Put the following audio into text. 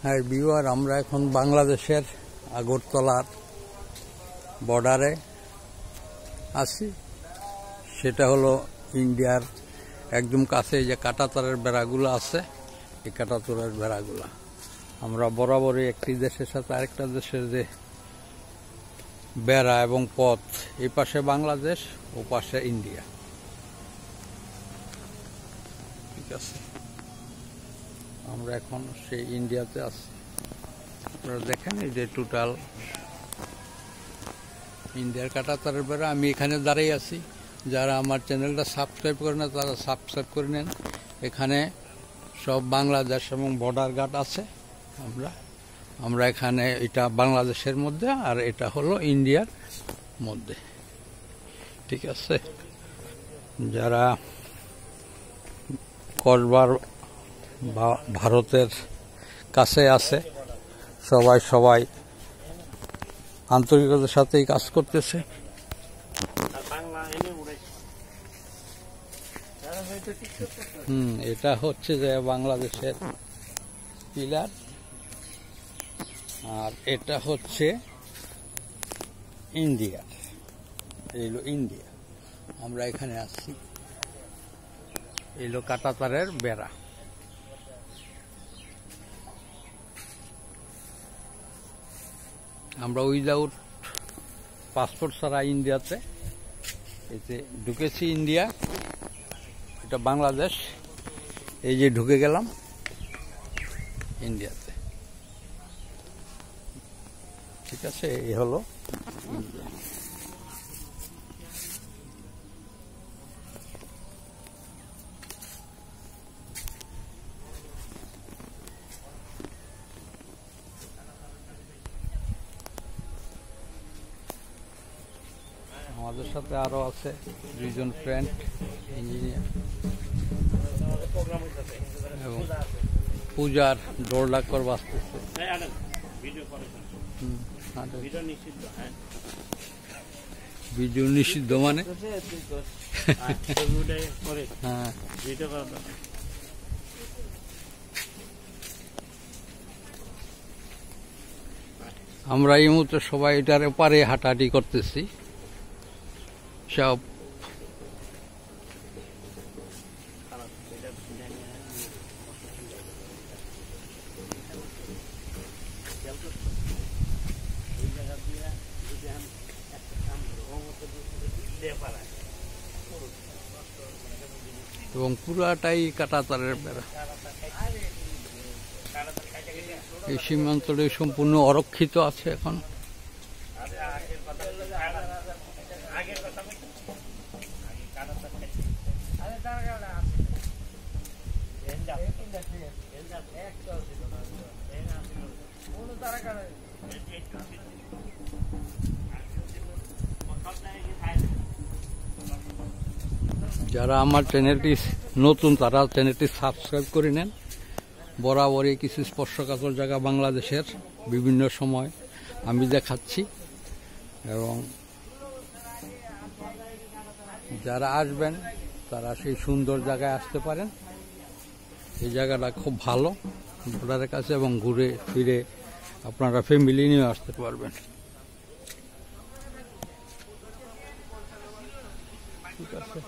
হ্যাঁ ভিউয়ার, আমরা এখন বাংলাদেশের আগরতলার বর্ডারে আছি। সেটা হলো ইন্ডিয়ার একদম কাছে যে কাঁটাতারের বেড়াগুলো আছে, এই কাঁটাতারের বেড়াগুলো। আমরা বরাবরই একটি দেশের সাথে আরেকটা দেশের যে বেড়া এবং পথ, এই পাশে বাংলাদেশ, ও পাশে ইন্ডিয়া। ঠিক আছে, আমরা এখন সেই ইন্ডিয়াতে আছি। আপনারা দেখেন এই যে টোটাল ইন্ডিয়ার কাঁটাতারের বেড়া। আমি এখানে দাঁড়িয়ে আছি। যারা আমার চ্যানেলটা সাবস্ক্রাইব করে না তারা সাবস্ক্রাইব করে নেন। এখানে সব বাংলাদেশ এবং বর্ডার গার্ড আছে। আমরা এখানে, এটা বাংলাদেশের মধ্যে আর এটা হলো ইন্ডিয়ার মধ্যে। ঠিক আছে, যারা কসবার ভারতের কাছে আছে, সবাই আন্তরিকতার সাথেই কাজ করতেছে। এটা হচ্ছে যে বাংলাদেশের পিলার, আর এটা হচ্ছে ইন্ডিয়া। এইলো ইন্ডিয়া, আমরা এখানে আসছি। এইলো কাঁটাতারের বেড়া। আমরা উইদাউট পাসপোর্ট ছাড়া ইন্ডিয়াতে এতে ঢুকেছি। ইন্ডিয়া, এটা বাংলাদেশ। এই যে ঢুকে গেলাম ইন্ডিয়াতে। ঠিক আছে, এই হলো ইন্ডিয়া। আমাদের সাথে আরো আছে দুইজন ফ্রেন্ড ইঞ্জিনিয়ার, এবং পূজার দৌড় লাখ করে বাঁচতেছে। ভিডিও নিষিদ্ধ মানে হ্যাঁ, আমরা এই মুহূর্তে সবাই এটার ওপারে হাঁটাহাঁটি করতেছি সব। এবং পুরাটাই কাঁটাতারের বেড়া। এই সীমান্তটি সম্পূর্ণ অরক্ষিত আছে এখন। যারা আমার চ্যানেলটি নতুন তারা চ্যানেলটি সাবস্ক্রাইব করে নেন। বরাবরই কিছু স্পর্শকাতর জায়গা বাংলাদেশের বিভিন্ন সময় আমি দেখাচ্ছি, এবং যারা আসবেন তারা সেই সুন্দর জায়গায় আসতে পারেন। এই জায়গাটা খুব ভালো বর্ডারের কাছে, এবং ঘুরে ফিরে আপনারা ফ্যামিলি নিয়ে আসতে পারবেন। ঠিক আছে।